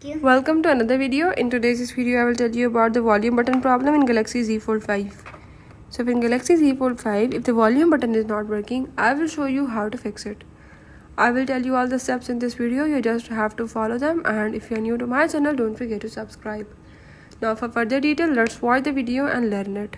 Welcome to another video. In today's video, I will tell you about the volume button problem in Galaxy Z Fold 5. So in Galaxy Z Fold 5, if the volume button is not working, I will show you how to fix it. I will tell you all the steps in this video. You just have to follow them, and if you are new to my channel, don't forget to subscribe. Now for further detail, let's watch the video and learn it.